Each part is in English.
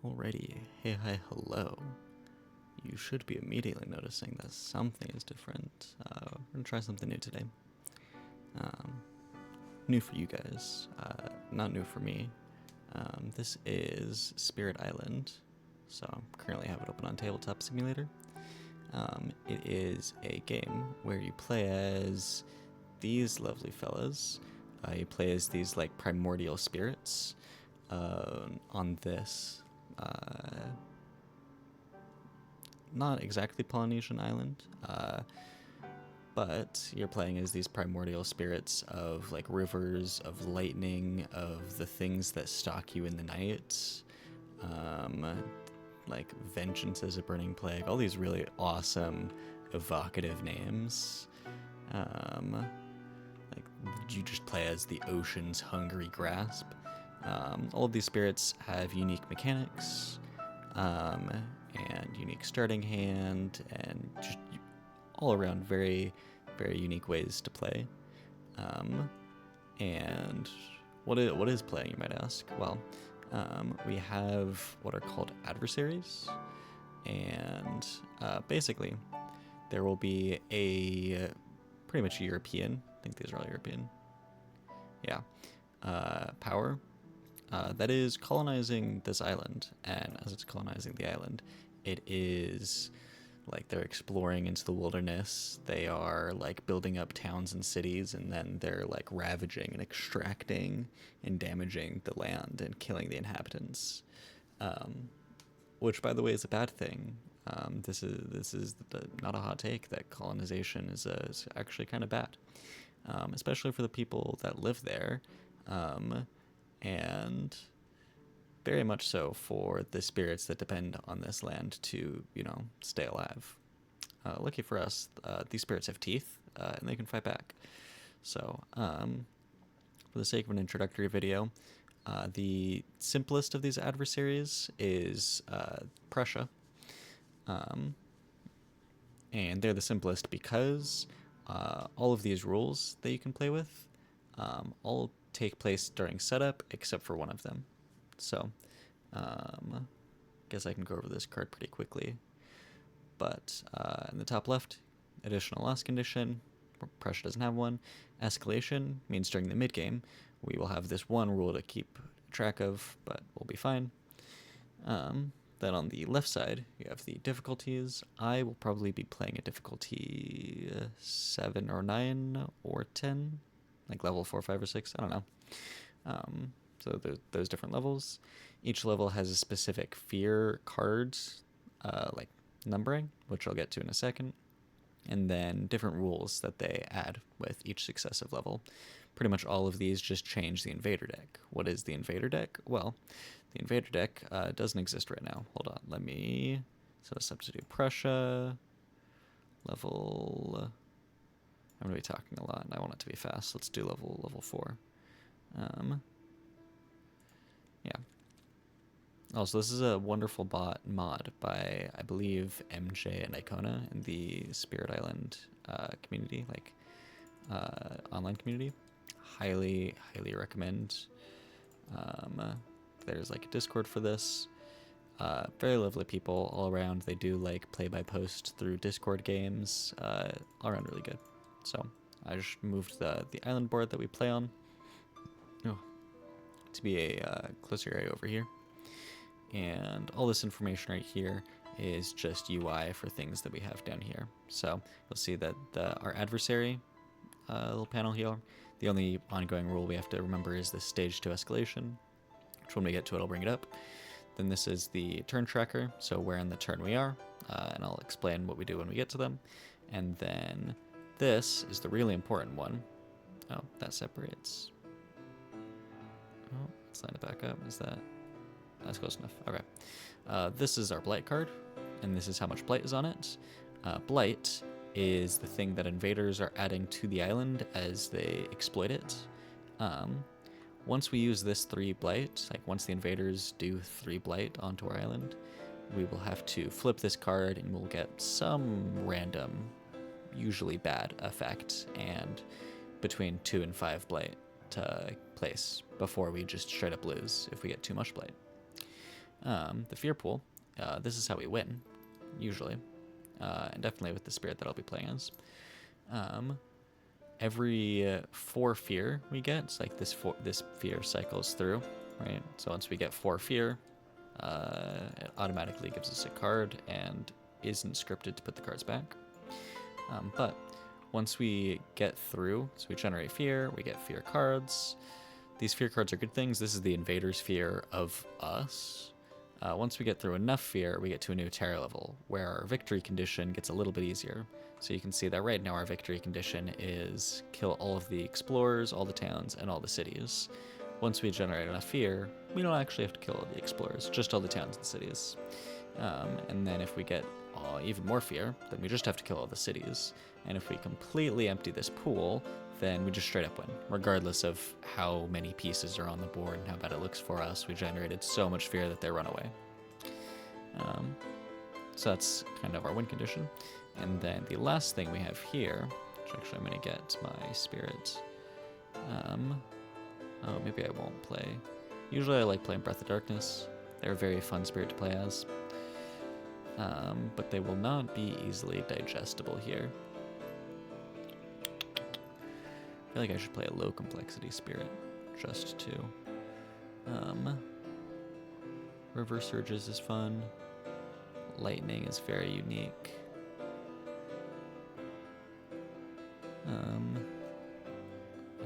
Alrighty, hey, hi, hello. You should be immediately noticing that something is different. We're gonna try something new today. Um, New for you guys, not new for me. This is Spirit Island, so I currently have it open on Tabletop Simulator. It is a game where you play as these lovely fellas. You play as these like primordial spirits on this not exactly Polynesian island, but you're playing as these primordial spirits of like rivers, of lightning, of the things that stalk you in the night, like vengeance as a burning plague, all these really awesome, evocative names. Like you just play as the ocean's hungry grasp. All of these spirits have unique mechanics, and unique starting hand, and just all around very, very unique ways to play. And what is playing, you might ask? Well, we have what are called adversaries, and basically there will be a pretty much European, I think these are all European, yeah, power that is colonizing this island. And as it's colonizing the island, it is like they're exploring into the wilderness. They are like building up towns and cities, and then they're like ravaging and extracting and damaging the land and killing the inhabitants, which, by the way, is a bad thing. This is not a hot take that colonization is actually kind of bad, especially for the people that live there. And very much so for the spirits that depend on this land to, stay alive. Lucky for us, these spirits have teeth, and they can fight back. So, for the sake of an introductory video, the simplest of these adversaries is Prussia. And they're the simplest because all of these rules that you can play with all take place during setup except for one of them. So, guess I can go over this card pretty quickly. But in the top left, additional loss condition. Pressure doesn't have one. Escalation means during the mid game, we will have this one rule to keep track of, but we'll be fine. Then on the left side, you have the difficulties. I will probably be playing a difficulty 7 or 9 or 10, like level 4, 5, or 6. I don't know. So those different levels. Each level has a specific fear cards, like numbering, which I'll get to in a second. And then different rules that they add with each successive level. Pretty much all of these just change the invader deck. What is the invader deck? Well, the invader deck doesn't exist right now. Hold on, let me set us up to do Prussia. Level... I'm going to be talking a lot, and I want it to be fast. Let's do level 4. Yeah. Also, this is a wonderful mod by, I believe, MJ and Icona in the Spirit Island community, like online community. Highly, highly recommend. There's like a Discord for this. Very lovely people all around. They do like play-by-post through Discord games. All around really good. So I just moved the island board that we play on to be a closer area over here. And all this information right here is just UI for things that we have down here. So you'll see that our adversary little panel here, the only ongoing rule we have to remember is the stage 2 escalation, which when we get to it, I'll bring it up. Then this is the turn tracker, so where in the turn we are, and I'll explain what we do when we get to them. And then this is the really important one. Oh, that separates. Oh, let's line it back up. That's close enough. Okay. This is our Blight card, and this is how much Blight is on it. Blight is the thing that invaders are adding to the island as they exploit it. Once we use this 3 Blight, like once the invaders do 3 Blight onto our island, we will have to flip this card, and we'll get some random, usually bad effect, and between 2 and 5 Blight to place before we just straight up lose if we get too much Blight. The fear pool, this is how we win, usually. And definitely with the spirit that I'll be playing as. Every 4 fear we get, it's like this fear cycles through, right? So once we get 4 fear, it automatically gives us a card and isn't scripted to put the cards back. But once we get through, so we generate fear, we get fear cards. These fear cards are good things. This is the invader's fear of us. Once we get through enough fear, we get to a new terror level, where our victory condition gets a little bit easier. So you can see that right now our victory condition is kill all of the explorers, all the towns, and all the cities. Once we generate enough fear, we don't actually have to kill all the explorers, just all the towns and cities. And then if we get even more fear, then we just have to kill all the cities. And if we completely empty this pool, then we just straight up win, regardless of how many pieces are on the board and how bad it looks for us. We generated so much fear that they run away. So that's kind of our win condition. And then the last thing we have here, which actually I'm going to get my spirit. Oh, maybe I won't play. Usually I like playing Breath of Darkness. They're a very fun spirit to play as. But they will not be easily digestible here. I feel like I should play a low complexity spirit, just to. River Surges is fun. Lightning is very unique.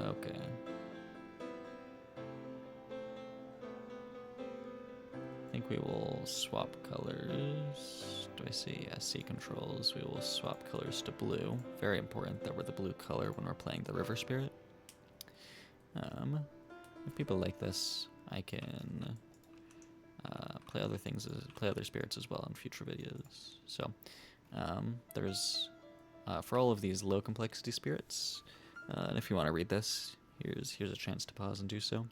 Okay. I think we will swap colors. Do I see? Yeah, C controls. We will swap colors to blue. Very important that we're the blue color when we're playing the River Spirit. If people like this, I can play other things, play other spirits as well in future videos. So there's for all of these low complexity spirits, and if you want to read this, here's a chance to pause and do so.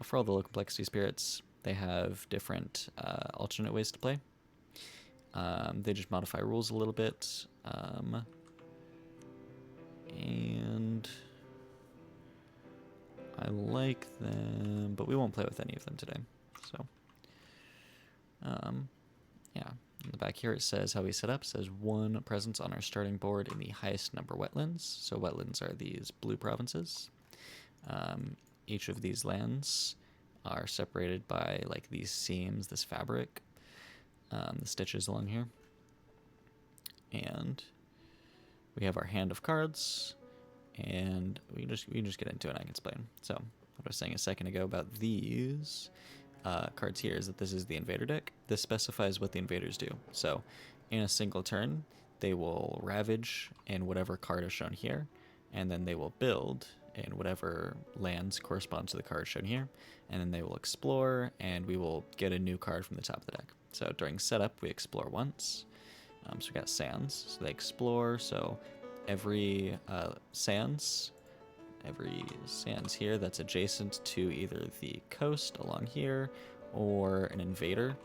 For all the low complexity spirits, they have different alternate ways to play. They just modify rules a little bit, and I like them, but we won't play with any of them today. So, yeah. In the back here it says how we set up. It says 1 presence on our starting board in the highest number wetlands. So wetlands are these blue provinces. Each of these lands are separated by like these seams, this fabric, the stitches along here. And we have our hand of cards, and we can just get into it and I can explain. So what I was saying a second ago about these cards here is that this is the invader deck. This specifies what the invaders do. So in a single turn, they will ravage in whatever card is shown here, and then they will build in whatever lands correspond to the card shown here, and then they will explore, and we will get a new card from the top of the deck. So during setup, we explore once. So we got sands, so they explore. So every sands here that's adjacent to either the coast along here or an invader,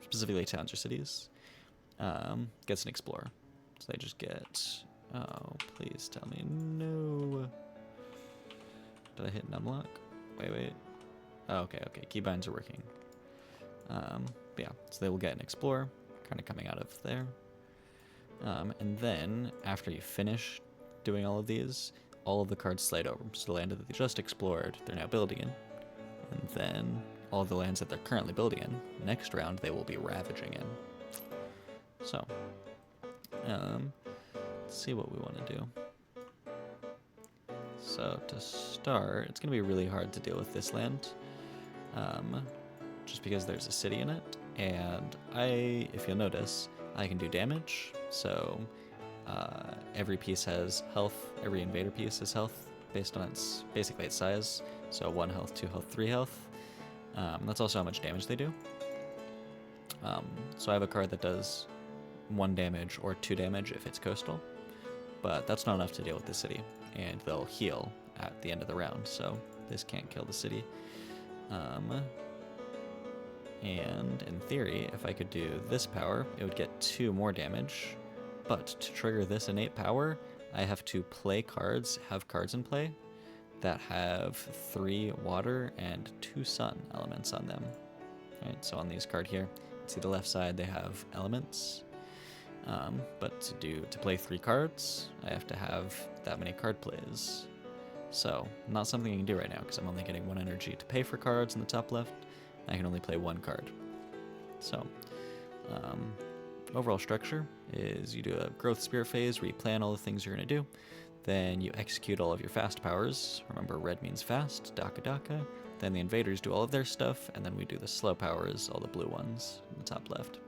specifically towns or cities, gets an explorer. So they just get, oh, please tell me no. Did I hit an unlock? Wait. Oh, okay, keybinds are working. But yeah, so they will get an explorer, kind of coming out of there. And then after you finish doing all of these, all of the cards slide over. So the land that they just explored, they're now building in. And then all of the lands that they're currently building in, next round they will be ravaging in. So, let's see what we want to do. So to start, it's going to be really hard to deal with this land, just because there's a city in it. And if you'll notice, I can do damage. So every piece has health. Every invader piece has health based on basically its size. So 1 health, 2 health, 3 health. That's also how much damage they do. So I have a card that does 1 damage or 2 damage if it's coastal, but that's not enough to deal with the city, and they'll heal at the end of the round, so this can't kill the city. And in theory, if I could do this power, it would get 2 more damage, but to trigger this innate power, I have to play cards, have cards in play that have 3 water and 2 sun elements on them. Right, so on these card here, see the left side they have elements, but to play 3 cards, I have to have that many card plays. So not something I can do right now because I'm only getting 1 energy to pay for cards in the top left. I can only play 1 card. So overall structure is you do a growth spirit phase where you plan all the things you're going to do. Then you execute all of your fast powers. Remember, red means fast, Daka Daka. Then the invaders do all of their stuff, and then we do the slow powers, all the blue ones in the top left.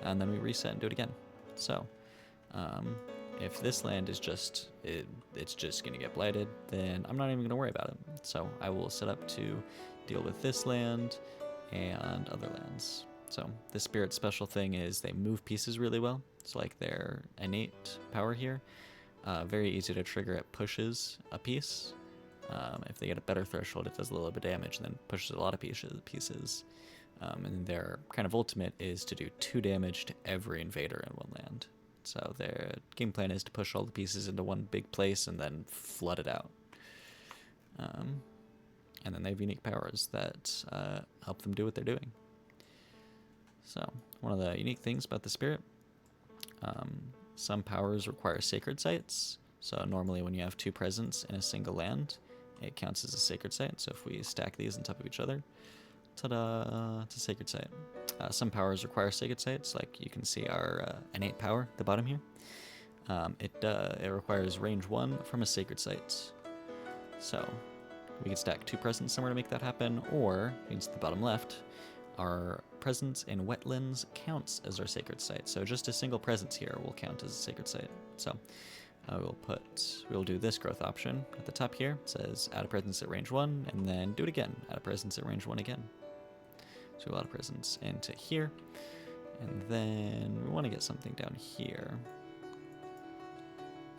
And then we reset and do it again. So, if this land is just, it's just going to get blighted, then I'm not even going to worry about it. So I will set up to deal with this land and other lands. So the spirit special thing is they move pieces really well. So like their innate power here, very easy to trigger. It pushes a piece. If they get a better threshold, it does a little bit of damage and then pushes a lot of pieces. And their kind of ultimate is to do 2 damage to every invader in 1 land. So their game plan is to push all the pieces into one big place and then flood it out. And then they have unique powers that help them do what they're doing. So one of the unique things about the spirit, some powers require sacred sites. So normally when you have 2 presence in a single land, it counts as a sacred site. So if we stack these on top of each other, ta-da, it's a sacred site. Some powers require sacred sites, like you can see our innate power at the bottom here. It requires range 1 from a sacred site. So we can stack 2 presence somewhere to make that happen, or, means the bottom left, our presence in wetlands counts as our sacred site. So just a single presence here will count as a sacred site. So we'll do this growth option at the top here. It says add a presence at range 1, and then do it again. Add a presence at range 1 again. So we'll add a presence into here, and then we want to get something down here.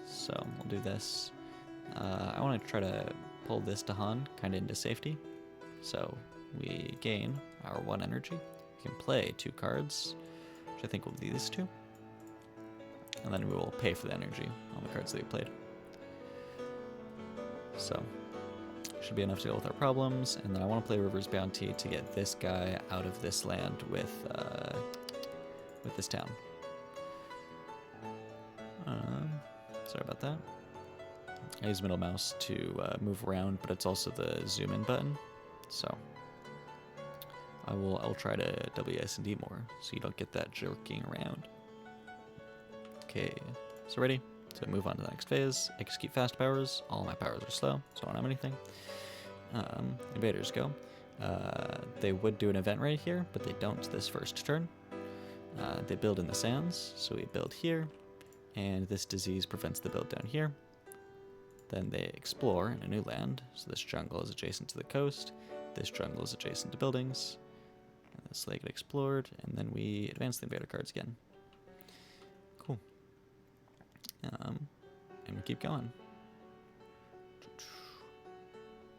So we'll do this. I want to try to pull this Dahan kind of into safety. So we gain our 1 energy. We can play 2 cards, which I think will be these 2. And then we will pay for the energy on the cards that we played. So should be enough to deal with our problems. And then I want to play River's Bounty to get this guy out of this land with this town. Sorry about that. I use middle mouse to move around, but it's also the zoom in button. So I'll try to WSD more so you don't get that jerking around. Okay, so ready to move on to the next phase. Execute fast powers. All my powers are slow, so I don't have anything. Invaders go. They would do an event right here, but they don't this first turn. They build in the sands, so we build here, and this disease prevents the build down here. Then they explore in a new land, so this jungle is adjacent to the coast, this jungle is adjacent to buildings, and this lake get explored, and then we advance the invader cards again. Cool. And we keep going.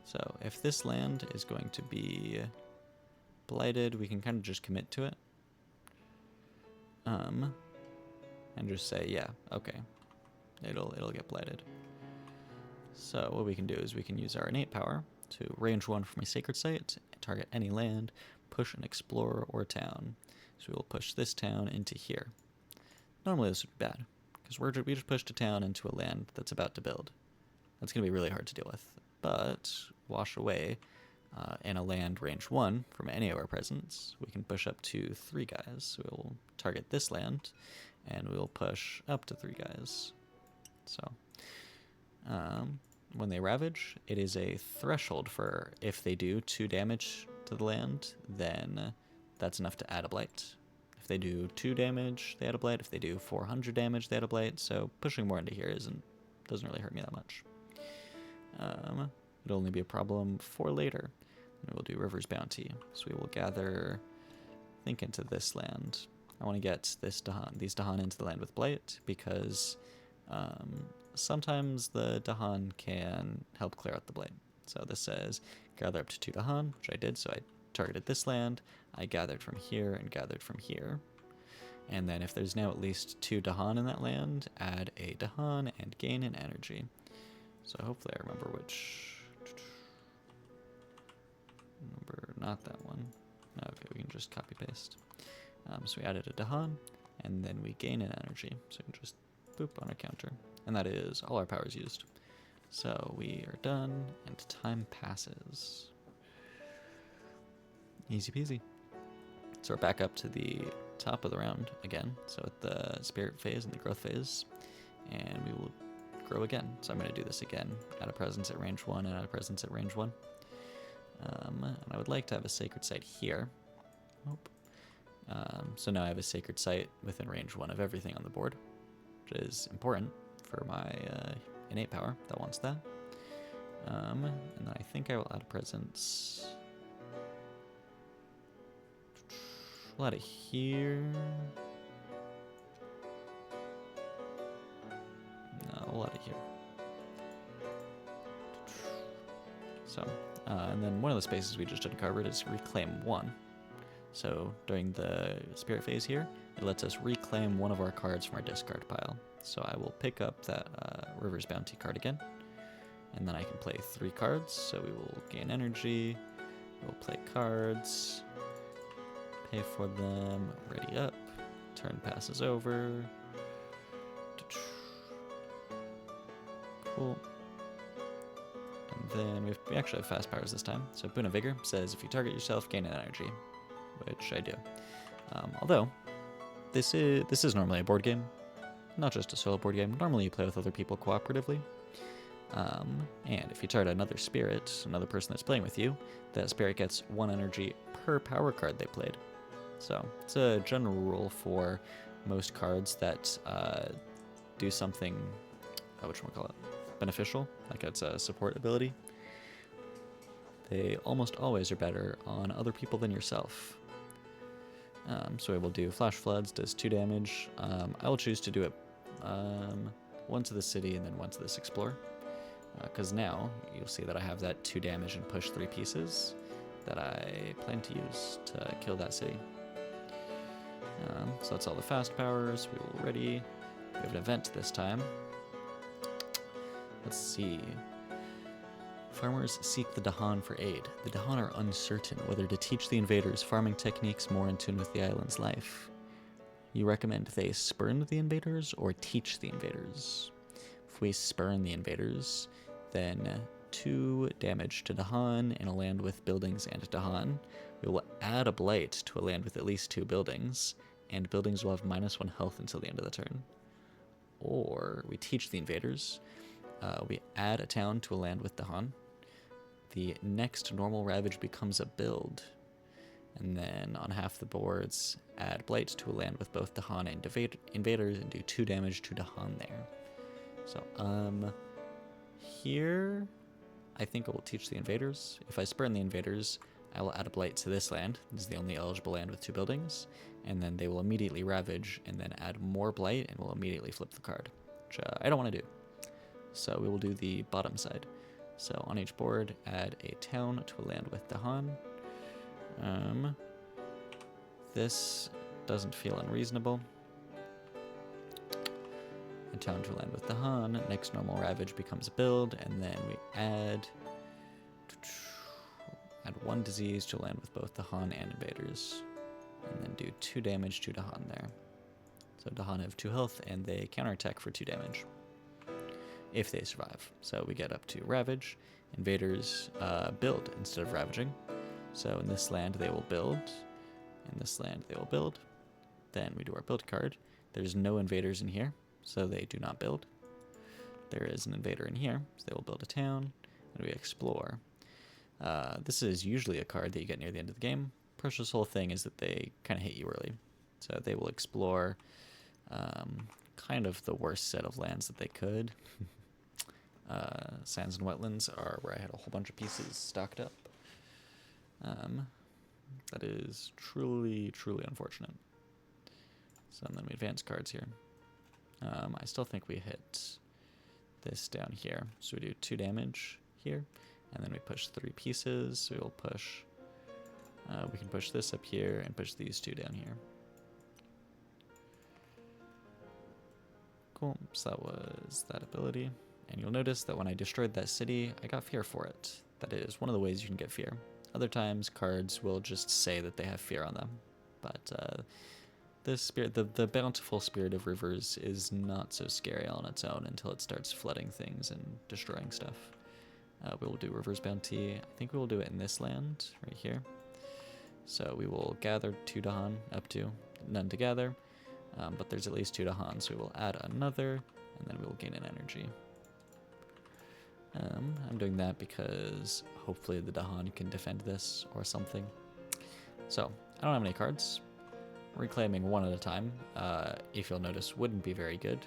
So if this land is going to be blighted, we can kind of just commit to it. And just say, yeah, okay, it'll get blighted. So what we can do is we can use our innate power to range 1 from a sacred site, target any land, push an explorer or town. So we will push this town into here. Normally this would be bad, because we just pushed a town into a land that's about to build. That's going to be really hard to deal with. But wash away in a land range 1 from any of our presence, we can push up to 3 guys. So we'll target this land, and we'll push up to 3 guys. So when they ravage, it is a threshold for if they do 2 damage to the land, then that's enough to add a blight. If they do 2 damage, they add a blight. If they do 400 damage, they add a blight. So pushing more into here doesn't really hurt me that much. It'll only be a problem for later. And we'll do River's Bounty. So we will gather, I think, into this land. I want to get these Dahan into the land with blight, because sometimes the Dahan can help clear out the blight. So this says gather up to 2 Dahan, which I did, so I targeted this land. I gathered from here and gathered from here. And then if there's now at least 2 Dahan in that land, add a Dahan and gain an energy. So hopefully I remember which number, not that one. Okay, we can just copy paste. So we added a Dahan, and then we gain an energy. So we can just boop on a counter. And that is all our powers used. So we are done, and time passes. Easy peasy. So we're back up to the top of the round again. So at the spirit phase and the growth phase. And we will grow again. So I'm going to do this again. Add a presence at range 1 and add a presence at range 1. And I would like to have a sacred site here. Nope. So now I have a sacred site within range 1 of everything on the board, which is important for my innate power that wants that. And then I think I will add a presence. We'll add it here. No, we'll add it here. So, and then one of the spaces we just uncovered is reclaim 1. So during the spirit phase here, it lets us reclaim one of our cards from our discard pile. So I will pick up that River's Bounty card again, and then I can play 3 cards. So we will gain energy, we'll play cards, pay for them, ready up, turn passes over. Cool. And then we actually have fast powers this time. So Boon of Vigor says if you target yourself, gain an energy, which I do. Although this is normally a board game, not just a solo board game. Normally you play with other people cooperatively. And if you target another spirit, another person that's playing with you, that spirit gets 1 energy per power card they played. So it's a general rule for most cards that do something, whatchamacallit, beneficial, like it's a support ability. They almost always are better on other people than yourself. So we will do Flash Floods, does 2 damage. I will choose to do it 1 to the city and then 1 to this Explorer. Because now you'll see that I have that 2 damage and push 3 pieces that I plan to use to kill that city. So that's all the fast powers. We will ready. We have an event this time. Let's see. Farmers seek the Dahan for aid. The Dahan are uncertain whether to teach the invaders farming techniques more in tune with the island's life. You recommend they spurn the invaders or teach the invaders? If we spurn the invaders, then 2 damage to Dahan in a land with buildings and Dahan. We will add a blight to a land with at least 2 buildings, and buildings will have -1 health until the end of the turn. Or we teach the invaders. We add a town to a land with Dahan. The next normal ravage becomes a build. And then on half the boards, add blight to a land with both Dahan and invaders and do 2 damage to Dahan there. So, here, I think I will teach the invaders. If I spurn the invaders, I will add a blight to this land. This is the only eligible land with 2 buildings. And then they will immediately ravage and then add more blight and will immediately flip the card, which I don't want to do. So we will do the bottom side. So on each board, add a town to a land with Dahan. This doesn't feel unreasonable. A town to a land with Dahan. Next normal ravage becomes a build, and then we add 1 disease to a land with both Dahan and invaders. And then do 2 damage to Dahan there. So Dahan have 2 health, and they counterattack for 2 damage. If they survive. So we get up to Ravage. Invaders build instead of ravaging. So in this land they will build. In this land they will build. Then we do our build card. There's no invaders in here, so they do not build. There is an invader in here, so they will build a town. And we explore. This is usually a card that you get near the end of the game. Prussia's whole thing is that they kind of hit you early. So they will explore kind of the worst set of lands that they could. Sands and wetlands are where I had a whole bunch of pieces stocked up. That is truly, truly unfortunate. So then we advance cards here. I still think we hit this down here. So we do 2 damage here, and then we push 3 pieces. So we'll push, we can push this up here and push these 2 down here. Cool, so that was that ability. And you'll notice that when I destroyed that city, I got fear for it. That is one of the ways you can get fear. Other times, cards will just say that they have fear on them. But the bountiful spirit of rivers is not so scary on its own until it starts flooding things and destroying stuff. We will do Rivers Bounty. I think we will do it in this land, right here. So we will gather 2 Dahan, up to, none to gather. But there's at least 2 Dahan, so we will add another, and then we will gain an energy. I'm doing that because hopefully the Dahan can defend this or something. So, I don't have any cards. Reclaiming one at a time, if you'll notice, wouldn't be very good.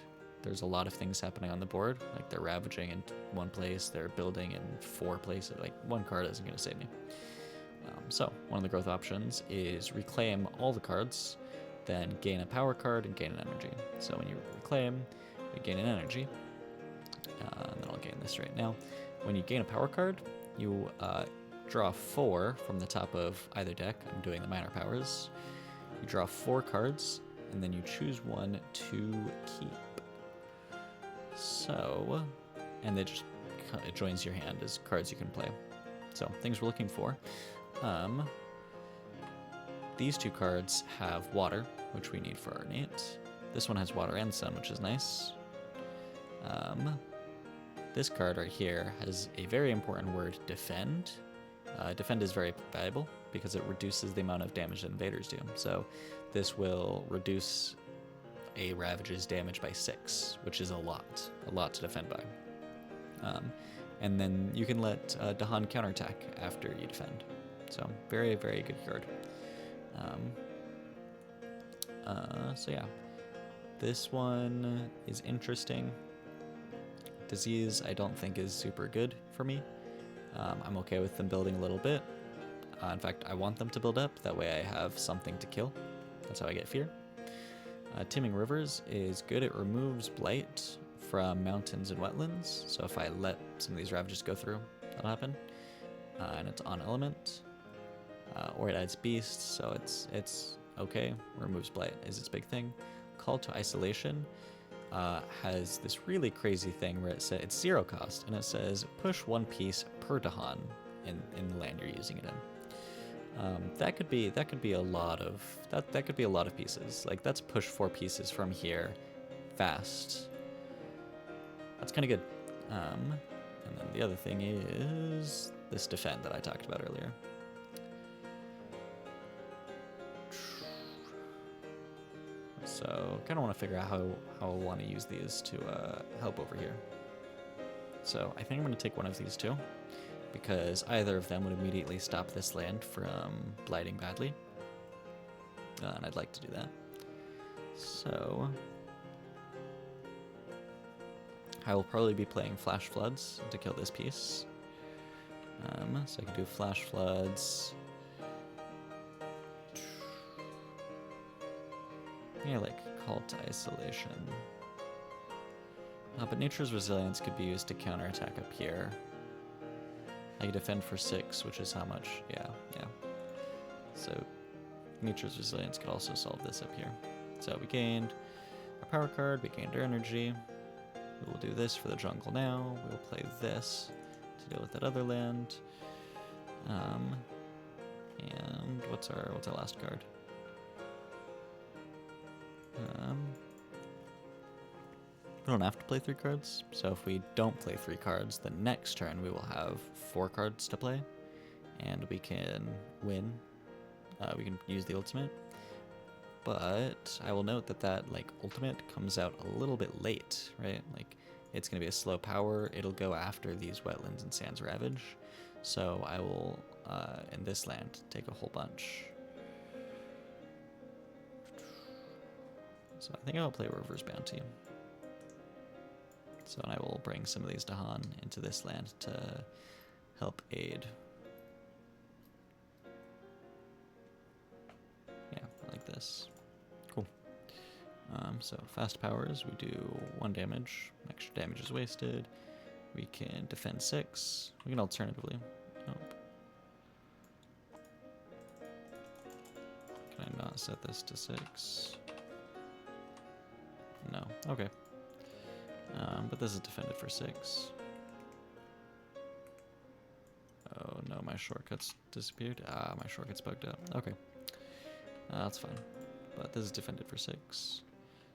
There's a lot of things happening on the board, like they're ravaging in one place, they're building in 4 places. Like, one card isn't going to save me. So, one of the growth options is reclaim all the cards, then gain a power card and gain an energy. So when you reclaim, you gain an energy. And then I'll gain this right now. When you gain a power card, you draw 4 from the top of either deck. I'm doing the minor powers. You draw 4 cards, and then you choose one to keep. So, and it joins your hand as cards you can play. So, things we're looking for. These 2 cards have water, which we need for our innate. This one has water and sun, which is nice. This card right here has a very important word, defend. Defend is very valuable because it reduces the amount of damage that invaders do. So this will reduce a Ravage's damage by 6, which is a lot to defend by. And then you can let Dahan counterattack after you defend. So very, very good card. So yeah, this one is interesting. Disease I don't think is super good for me. I'm okay with them building a little bit. In fact, I want them to build up, that way I have something to kill. That's how I get fear. Teeming Rivers is good. It removes blight from mountains and wetlands, so if I let some of these ravages go through, that'll happen. And it's on element. Or it adds beasts, so it's okay. Removes blight is its big thing. Call to Isolation has this really crazy thing where it says it's 0 cost, and it says push 1 piece per Dahan in the land you're using it in. That could be a lot of pieces. Like that's push 4 pieces from here, fast. That's kind of good. And then the other thing is this defend that I talked about earlier. So kind of want to figure out how I want to use these to help over here. So I think I'm going to take one of these 2, because either of them would immediately stop this land from blighting badly. And I'd like to do that. So I will probably be playing Flash Floods to kill this piece. So I can do Flash Floods. Yeah, like Call to Isolation. But Nature's Resilience could be used to counterattack up here. I can defend for 6, which is how much? Yeah. So Nature's Resilience could also solve this up here. So we gained our power card, we gained our energy. We will do this for the jungle now. We'll play this to deal with that other land. And what's our last card? We don't have to play 3 cards, so if we don't play 3 cards, the next turn we will have 4 cards to play, and we can win. We can use the ultimate, but I will note that like ultimate comes out a little bit late, right? Like it's going to be a slow power. It'll go after these wetlands and sands ravage, so I will in this land take a whole bunch. So I think I'll play Reverse Bounty. So I will bring some of these Dahan into this land to help aid. Yeah, like this. Cool. So fast powers, we do 1 damage. Extra damage is wasted. We can defend 6. We can alternatively. Nope. Can I not set this to 6? No. Okay. But this is defended for 6. Oh no, my shortcuts disappeared. Ah, my shortcuts bugged out. Okay. That's fine. But this is defended for 6.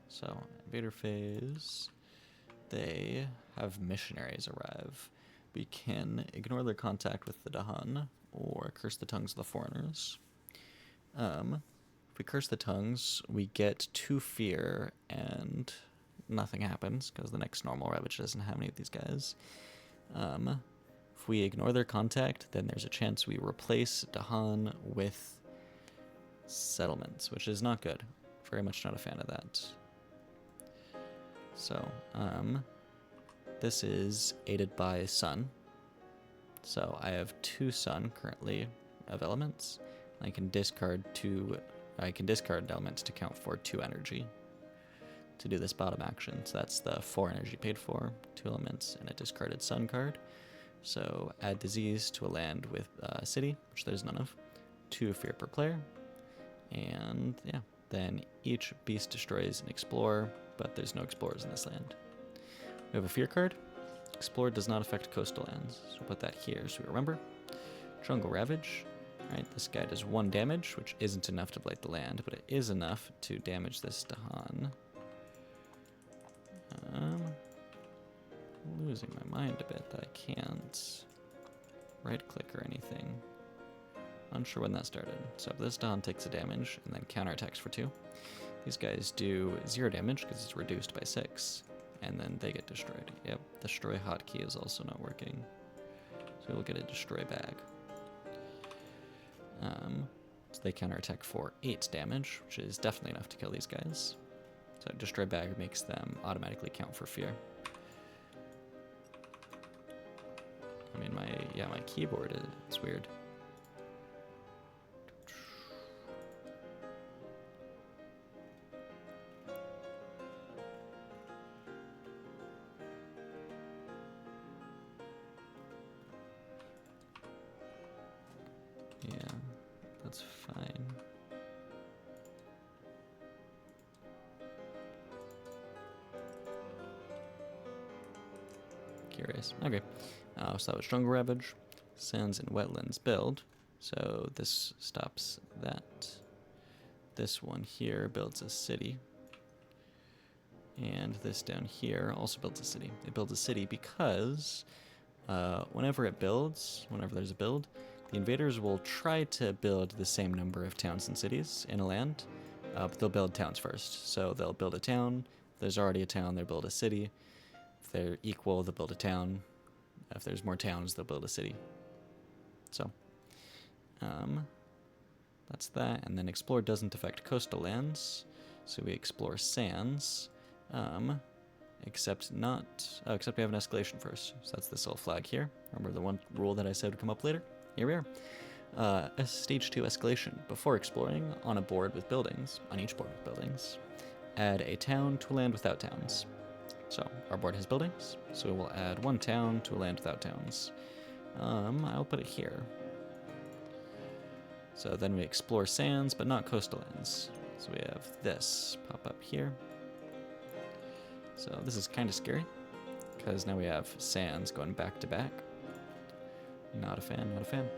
So, invader phase. They have missionaries arrive. We can ignore their contact with the Dahan, or curse the tongues of the foreigners. If we curse the tongues, we get 2 fear, and nothing happens, because the next normal ravage doesn't have any of these guys. If we ignore their contact, then there's a chance we replace Dahan with settlements, which is not good. Very much not a fan of that. So, this is aided by sun. So I have 2 sun currently of elements. I can discard elements to count for 2 energy to do this bottom action. So that's the 4 energy paid for, 2 elements, and a discarded sun card. So add disease to a land with a city, which there's none of. 2 fear per player. And yeah, then each beast destroys an explorer, but there's no explorers in this land. We have a fear card. Explorer does not affect coastal lands. So put that here so we remember. Jungle Ravage. Right, this guy does 1 damage, which isn't enough to blight the land, but it is enough to damage this Dahan. Losing my mind a bit that I can't right-click or anything. Unsure when that started. So this Dahan takes a damage and then counterattacks for 2. These guys do 0 damage because it's reduced by 6, and then they get destroyed. Yep, destroy hotkey is also not working. So we'll get a destroy bag. So they counterattack for 8 damage, which is definitely enough to kill these guys. So destroy bag makes them automatically count for fear. I mean, my keyboard is weird. Yeah, that's fine. Curious. Okay. So that was Jungle Ravage. Sands and Wetlands build. So this stops that. This one here builds a city. And this down here also builds a city. It builds a city because whenever there's a build, the invaders will try to build the same number of towns and cities in a land, but they'll build towns first. So they'll build a town. If there's already a town, they'll build a city. If they're equal, they'll build a town. If there's more towns, they'll build a city. So, that's that. And then explore doesn't affect coastal lands. So we explore sands. Except we have an escalation first. So that's this little flag here. Remember the one rule that I said would come up later? Here we are. A stage 2 escalation. Before exploring, on a board with buildings, on each board with buildings, add a town to a land without towns. So our board has buildings, so we will add 1 town to a land without towns. I'll put it here. So then we explore sands, but not coastal lands. So we have this pop up here. So this is kind of scary, because now we have sands going back to back. Not a fan, not a fan.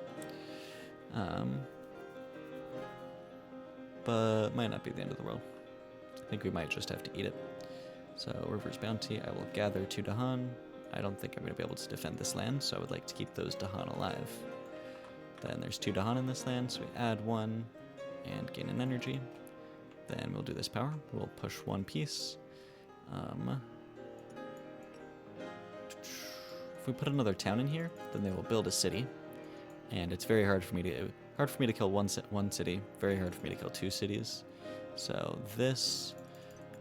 But might not be the end of the world. I think we might just have to eat it. So reverse bounty, I will gather 2 Dahan. I don't think I'm going to be able to defend this land, so I would like to keep those Dahan alive. Then there's 2 Dahan in this land, so we add 1 and gain an energy. Then we'll do this power. We'll push 1 piece. If we put another town in here, then they will build a city, and it's very hard for me to kill one city. Very hard for me to kill 2 cities. So this,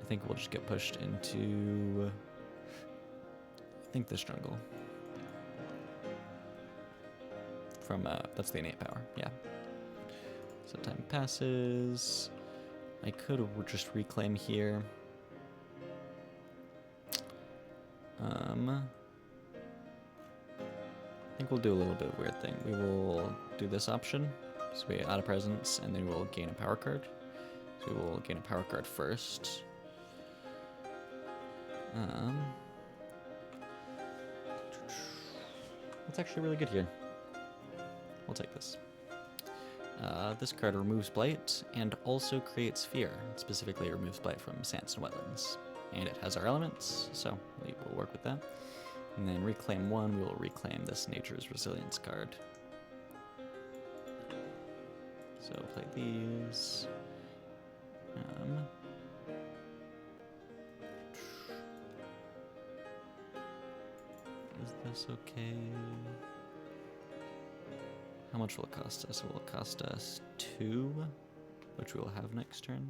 I think we'll just get pushed into, I think this jungle. From that's the innate power. Yeah. So time passes. I could just reclaim here. I think we'll do a little bit of a weird thing. We will do this option, so we add a presence, and then we'll gain a power card. So we will gain a power card first. That's actually really good here. we'll take this. This card removes Blight and also creates Fear. Specifically, it removes Blight from sands and wetlands. And it has our elements, so we will work with that. And then reclaim 1, we will reclaim this Nature's Resilience card. So play these. Is this okay? How much will it cost us? It will cost us 2, which we will have next turn.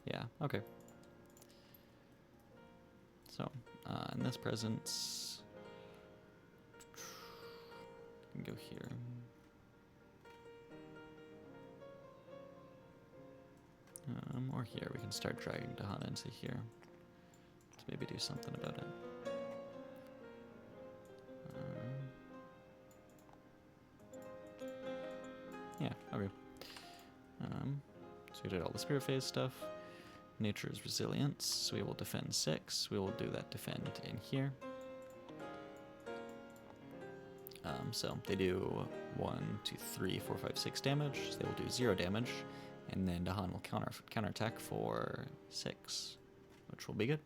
Yeah, okay. So, in this presence, we can go here. Or here, we can start dragging Dahan into here. Let's maybe do something about it. Yeah, okay. So we did all the Spirit Phase stuff. Nature's Resilience, so we will defend 6. We will do that defend in here. So they do 1, 2, 3, 4, 5, 6 damage. So they will do 0 damage. And then Dahan will counterattack for 6, which will be good.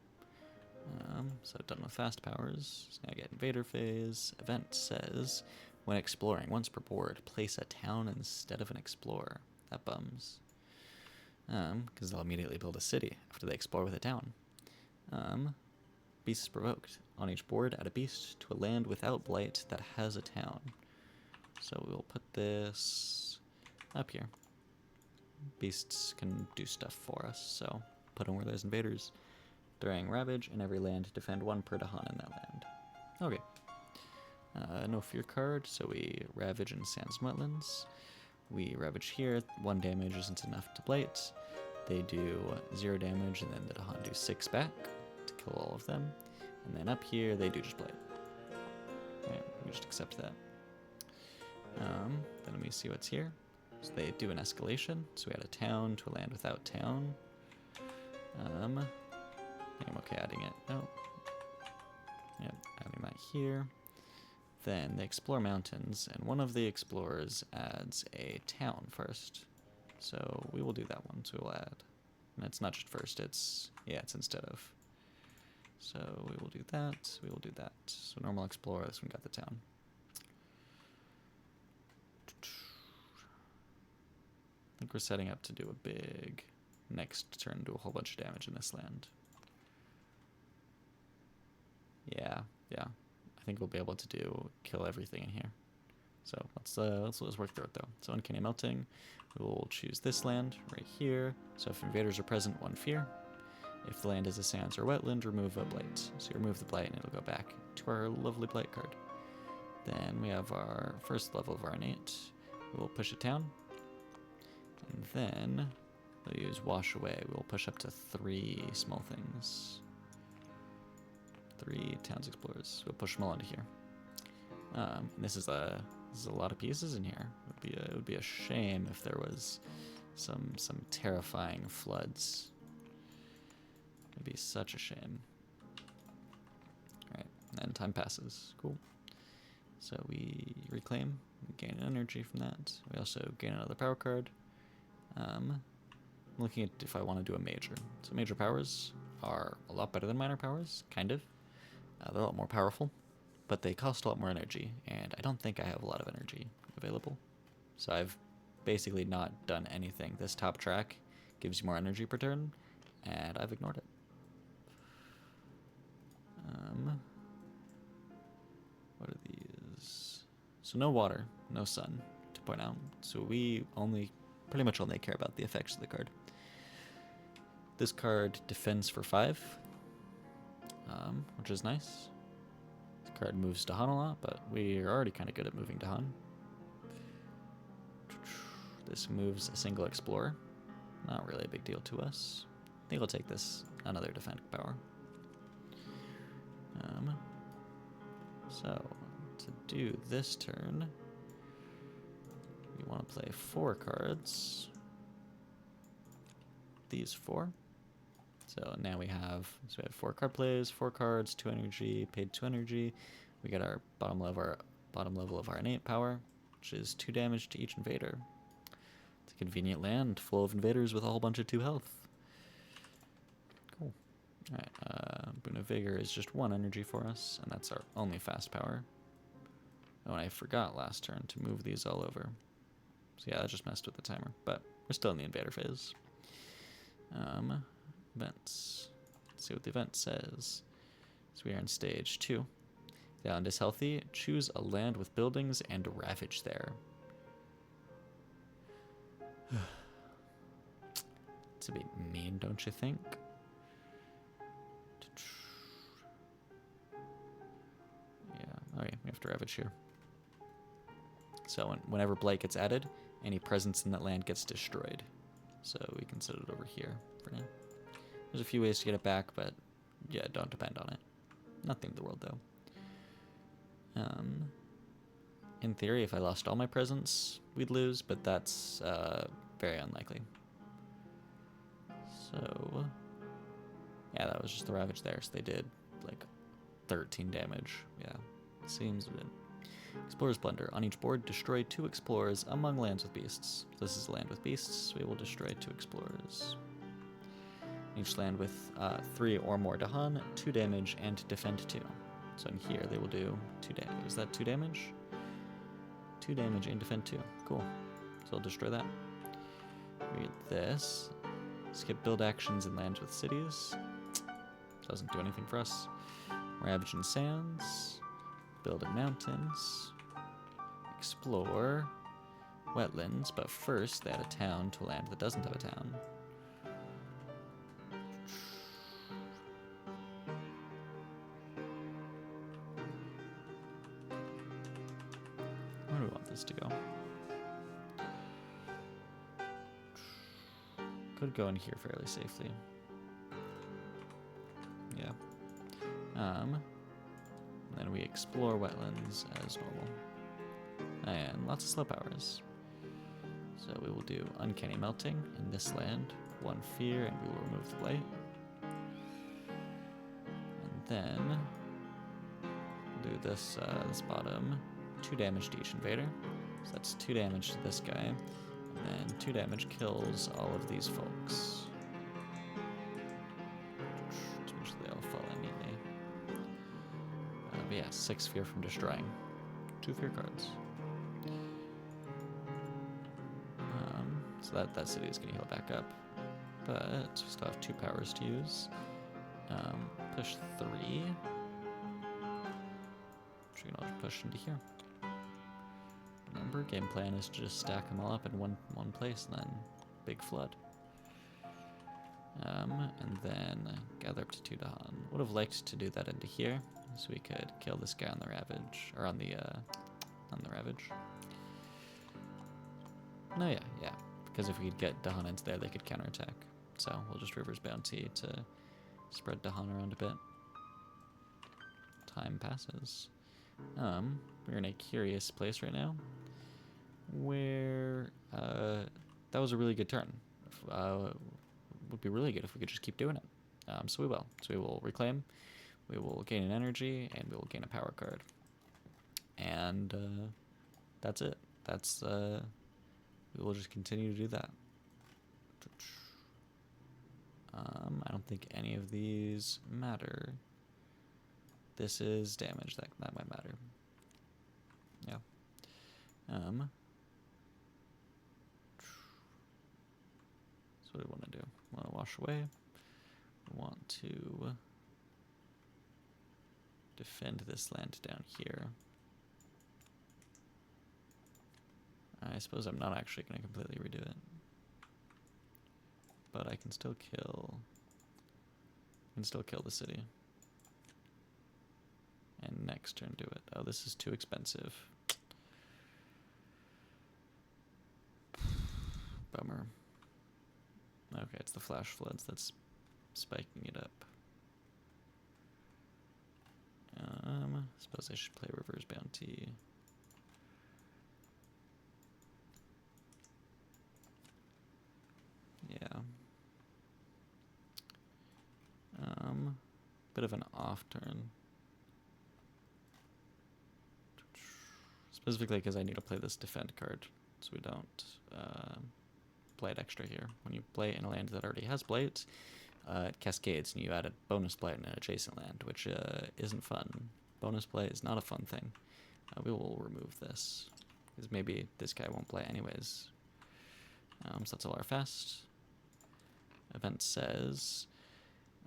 So done with fast powers. So now I get Invader Phase. Event says, when exploring, once per board, place a town instead of an explorer. That bums. Because they'll immediately build a city after they explore with a town. Beast is provoked. On each board, add a beast to a land without blight that has a town. So we will put this up here. Beasts can do stuff for us, so put them where there's invaders. During Ravage, in every land, defend 1 per Dahan in that land. Okay. No fear card, so we Ravage in Sands and Wetlands. We Ravage here, 1 damage isn't enough to blight. They do 0 damage, and then the Dahan do 6 back to kill all of them. And then up here, they do just blight. Right, we just accept that. Then let me see what's here. So they do an escalation, so we add a town to a land without town. I'm okay adding it. Oh. Yep, adding that here. Then they explore mountains, and one of the explorers adds a town first. So we will do that one, so we'll add. And it's not just first, it's instead of. So we will do that, we will do that. So normal explorer, this one got the town. I think we're setting up to do a big next turn, do a whole bunch of damage in this land. Yeah. I think we'll be able to kill everything in here. So let's work through it though. So Uncanny Melting, we will choose this land right here. So if invaders are present, 1 fear. If the land is a sands or wetland, remove a blight. So you remove the blight and it'll go back to our lovely blight card. Then we have our first level of our innate. We will push it down. And then we'll use Wash Away. We'll push up to 3 small things. 3 towns explorers. We'll push them all into here. And this is a lot of pieces in here. It would be a shame if there was some terrifying floods. It'd be such a shame. All right, and time passes. Cool. So we reclaim, we gain energy from that. We also gain another power card. I'm looking at if I want to do a major. So major powers are a lot better than minor powers, kind of. They're a lot more powerful, but they cost a lot more energy, and I don't think I have a lot of energy available. So I've basically not done anything. This top track gives you more energy per turn, and I've ignored it. What are these? So no water, no sun, to point out. So we pretty much only care about the effects of the card. This card defends for 5, which is nice. This card moves Dahan a lot, but we're already kind of good at moving Dahan. This moves a single explorer. Not really a big deal to us. I think we'll take this another defend power. So to do this turn, we want to play 4 cards. These 4. So now we have 4 card plays, 4 cards, 2 energy, paid 2 energy. We get our bottom level of our innate power. which is 2 damage to each invader. It's a convenient land full of invaders with a whole bunch of 2 health. Cool. Alright, Boon of Vigor is just 1 energy for us, and that's our only fast power. Oh, and I forgot last turn to move these all over. So yeah, that just messed with the timer, but we're still in the invader phase. Events. Let's see what the event says. So we are in stage 2. The island is healthy. Choose a land with buildings and ravage there. It's a bit mean, don't you think? Yeah, okay, we have to ravage here. So whenever blight gets added, any presence in that land gets destroyed. So we can set it over here for now. There's a few ways to get it back, but yeah, don't depend on it. Nothing in the world, though. In theory, if I lost all my presence, we'd lose, but that's very unlikely. So, yeah, that was just the ravage there. So they did like 13 damage. Yeah, seems good. Explorer's Plunder. On each board, destroy 2 explorers among lands with beasts. This is a land with beasts. We will destroy 2 explorers. Each land with 3 or more Dahan, 2 damage, and defend 2. So in here, they will do 2 damage. Is that 2 damage? 2 damage and defend 2. Cool. So I'll destroy that. Read this. Skip build actions in lands with cities. Doesn't do anything for us. Ravage in sands. Build in mountains. Explore wetlands, but first they add a town to a land that doesn't have a town. Where do we want this to go? Could go in here fairly safely. Yeah. Then we explore wetlands as normal. And lots of slow powers. So we will do Uncanny Melting in this land. 1 fear, and we will remove the blight. And then we'll do this this bottom. 2 damage to each invader. So that's 2 damage to this guy. And then 2 damage kills all of these folks. To make sure they all fall in neatly. But yeah, 6 fear from destroying. 2 fear cards. So that city is going to heal back up. But we still have 2 powers to use. Push 3. Which we can all push into here. Remember, game plan is to just stack them all up in one place and then big flood. And then gather up to 2 Dahan. Would have liked to do that into here, so we could kill this guy on the ravage, or on the ravage. No, yeah, because if we could get Dahan into there, they could counterattack. So we'll just River's Bounty to spread Dahan around a bit. Time passes. We're in a curious place right now, where that was a really good turn. Would be really good if we could just keep doing it. So we will. So we will reclaim, we will gain an energy, and we will gain a power card. And that's it. That's we will just continue to do that. I don't think any of these matter. This is damage. That might matter. Yeah. So what do we want to do? We want to wash away. We want to defend this land down here. I suppose I'm not actually going to completely redo it. But I can still kill... the city. And next turn do it. Oh, this is too expensive. Bummer. Okay, it's the flash floods that's spiking it up. Suppose I should play River's Bounty. Yeah. Bit of an off turn. Specifically because I need to play this defend card, so we don't blight extra here. When you blight in a land that already has blight, it cascades, and you add a bonus blight in an adjacent land, which isn't fun. Bonus blight is not a fun thing. We will remove this, because maybe this guy won't blight anyways. So that's all our fast. Event says,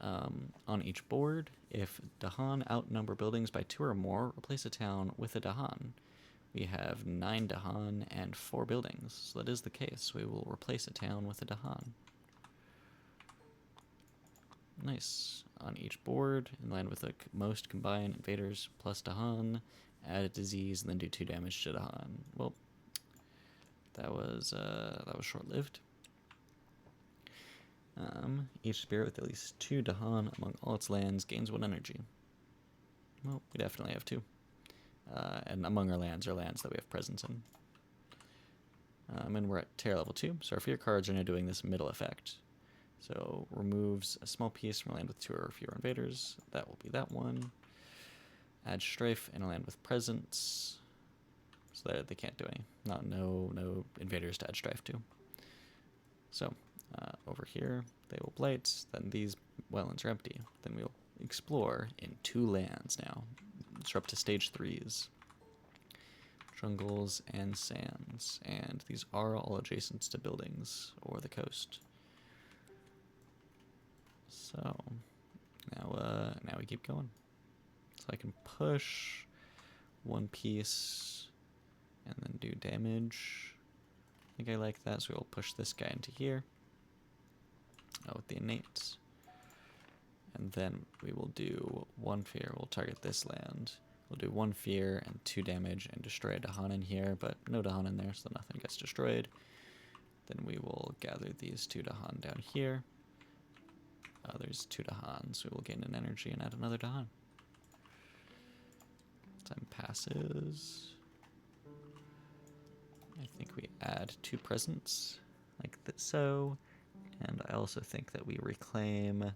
on each board, if Dahan outnumber buildings by 2 or more, replace a town with a Dahan. We have 9 Dahan and 4 buildings, so that is the case. We will replace a town with a Dahan. Nice. On each board, in land with the most combined invaders plus Dahan, add a disease and then do 2 damage to Dahan. Well, that was short-lived. Each spirit with at least 2 Dahan among all its lands gains 1 energy. Well, we definitely have 2. And among our lands are lands that we have presence in. And we're at tier level 2, so our fear cards are now doing this middle effect. So removes a small piece from a land with 2 or fewer invaders. That will be that one. Add strife in a land with presence. So that they can't do any. No invaders to add strife to. So over here, they will blight. Then these wetlands are empty. Then we'll explore in 2 lands now. We're up to stage 3s. Jungles and sands. And these are all adjacent to buildings or the coast. So now we keep going. So I can push 1 piece and then do damage. I think I like that, so we'll push this guy into here. With the innate. And then we will do 1 fear. We'll target this land. We'll do 1 fear and 2 damage and destroy a Dahan in here, but no Dahan in there, so nothing gets destroyed. Then we will gather these 2 Dahan down here. There's 2 Dahan, so we will gain an energy and add another Dahan. Time passes. I think we add 2 presents, like so. And I also think that we reclaim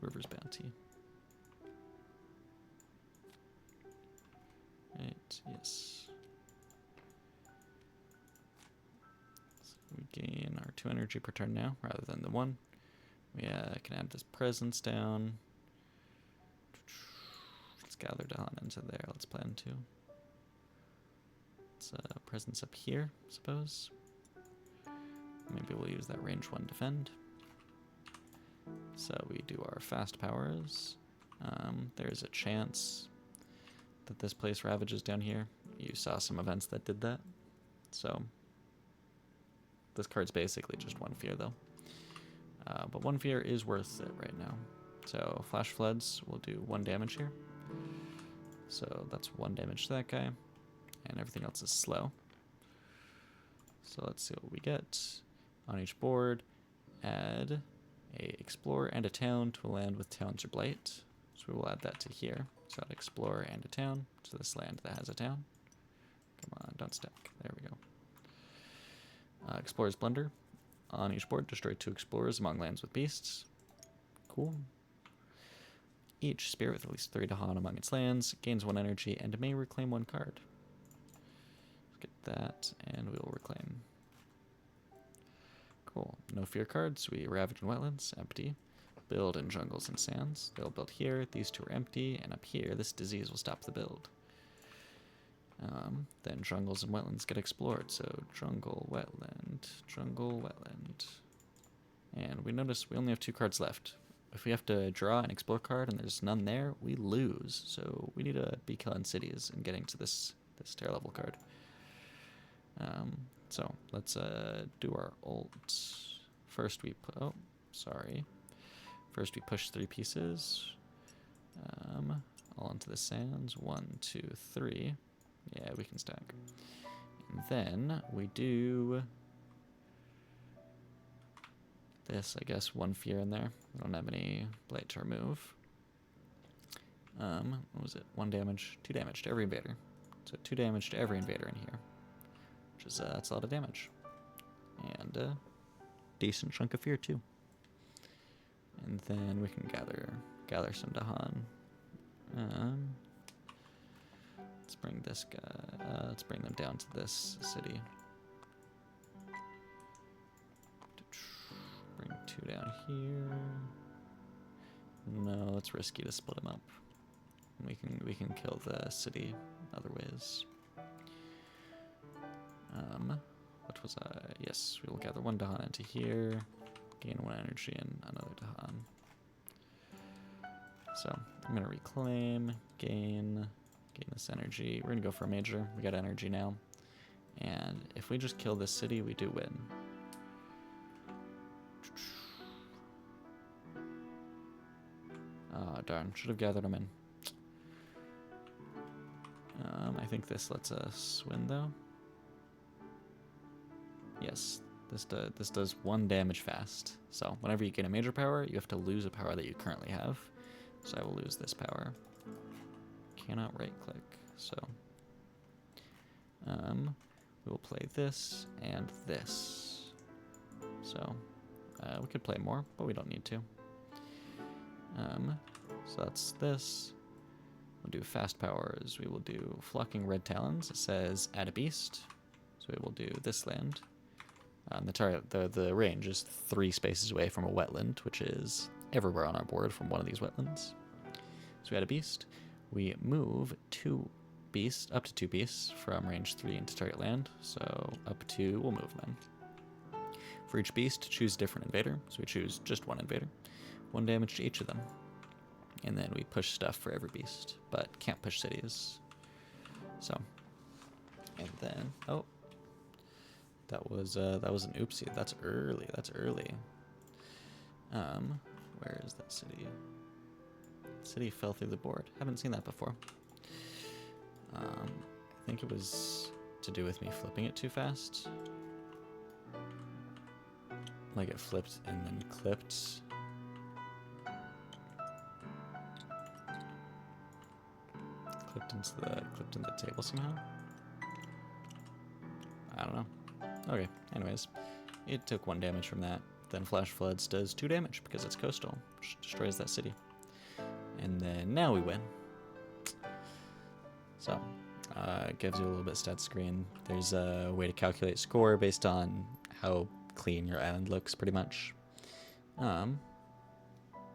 River's Bounty. Right, yes. So we gain our 2 energy per turn now, rather than the 1. We can add this presence down. Let's gather down into there. Let's plan to. Let's presence up here, I suppose. Maybe we'll use that range 1 defend. So we do our fast powers. There's a chance that this place ravages down here. You saw some events that did that. So this card's basically just 1 fear though. But 1 fear is worth it right now. So flash floods will do 1 damage here. So that's 1 damage to that guy. And everything else is slow. So let's see what we get. On each board, add a explorer and a town to a land with towns or blight. So we will add that to here. So add explorer and a town to this land that has a town. Come on, don't stack. There we go. Explorer's Blunder. On each board, destroy 2 explorers among lands with beasts. Cool. Each spirit with at least 3 Dahan among its lands gains 1 energy and may reclaim 1 card. Let's get that, and we will reclaim. Cool. No fear cards. We ravage in wetlands. Empty. Build in jungles and sands. They'll build here. These 2 are empty. And up here, this disease will stop the build. Then jungles and wetlands get explored. So jungle, wetland, jungle, wetland. And we notice we only have 2 cards left. If we have to draw an explore card and there's none there, we lose. So we need to be killing cities and getting to this tier level card. So let's do our ult. First we First we push 3 pieces. All into the sands. 1, 2, 3. Yeah, we can stack. And then we do this, I guess, 1 fear in there. We don't have any blight to remove. What was it? 1 damage, 2 damage to every invader. So 2 damage to every invader in here. Which is, that's a lot of damage. And a decent chunk of fear, too. And then we can gather some Dahan Let's bring this guy. Let's bring them down to this city. Bring 2 down here. No, it's risky to split them up. We can kill the city other ways. What was I? Yes, we will gather 1 Dahan into here, gain 1 energy and another Dahan. So I'm gonna reclaim, gain this energy. We're gonna go for a major. We got energy now, and if we just kill this city, we do win. Oh darn! Should have gathered them in. I think this lets us win though. Yes, this does 1 damage fast. So whenever you gain a major power, you have to lose a power that you currently have. So I will lose this power. Cannot right click. So we will play this and this. So we could play more, but we don't need to. So that's this. We'll do fast powers. We will do flocking red talons. It says add a beast. So we will do this land. The range is 3 spaces away from a wetland, which is everywhere on our board from one of these wetlands. So we add a beast. We move 2 beasts, up to 2 beasts from range 3 into target land. So up to, we'll move them in. For each beast, choose a different invader. So we choose just 1 invader. 1 damage to each of them. And then we push stuff for every beast, but can't push cities. So, and then, oh, that was an oopsie. That's early. That's early. Where is that city? City fell through the board. Haven't seen that before. I think it was to do with me flipping it too fast. Like it flipped and then clipped. Clipped into the table somehow. I don't know. Okay, anyways. It took 1 damage from that. Then Flash Floods does 2 damage because it's coastal, which destroys that city. And then now we win. So, it gives you a little bit of stat screen. There's a way to calculate score based on how clean your island looks, pretty much. But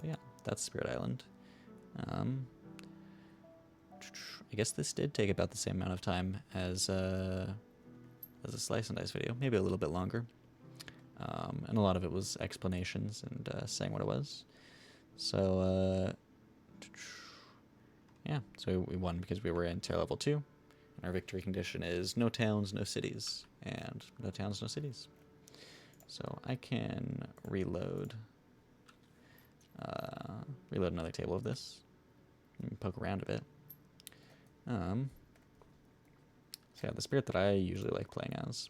yeah, that's Spirit Island. I guess this did take about the same amount of time as a Slice and Dice video, maybe a little bit longer. And a lot of it was explanations and saying what it was. So, yeah, so we won because we were in tier level 2. And our victory condition is no towns, no cities. And no towns, no cities. So I can reload another table of this. And poke around a bit. So yeah, the spirit that I usually like playing as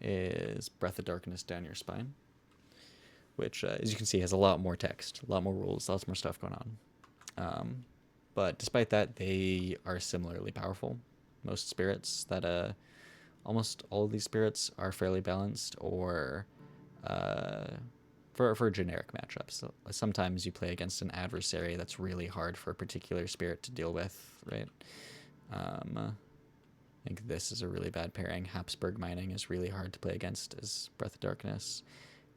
is Breath of Darkness Down Your Spine, which, as you can see, has a lot more text, a lot more rules, lots more stuff going on. But despite that, they are similarly powerful. Most spirits that, almost all of these spirits are fairly balanced, or for generic matchups. So sometimes you play against an adversary that's really hard for a particular spirit to deal with, right? I think this is a really bad pairing. Habsburg Mining is really hard to play against as Breath of Darkness.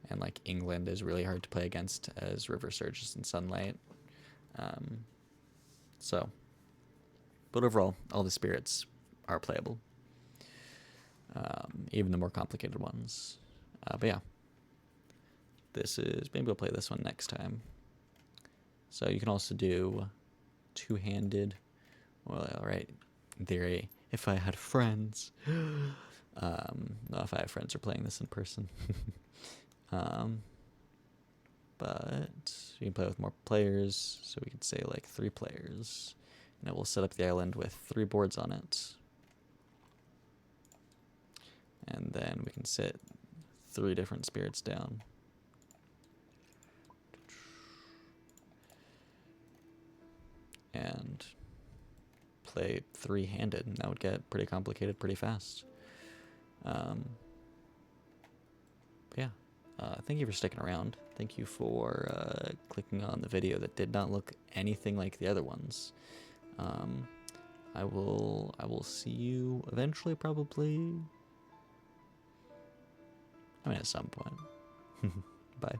And like England is really hard to play against as River Surges and Sunlight. But overall, all the spirits are playable. Even the more complicated ones. But yeah. Maybe we'll play this one next time. So you can also do 2-handed. Well, alright. In theory, if I had friends. No, if I have friends who are playing this in person. But you can play with more players. So we could say like 3 players. And it will set up the island with 3 boards on it. And then we can sit 3 different spirits down. And play 3-handed, and that would get pretty complicated pretty fast. Yeah, thank you for sticking around. Thank you for clicking on the video that did not look anything like the other ones. I will see you eventually, probably. I mean, at some point. Bye.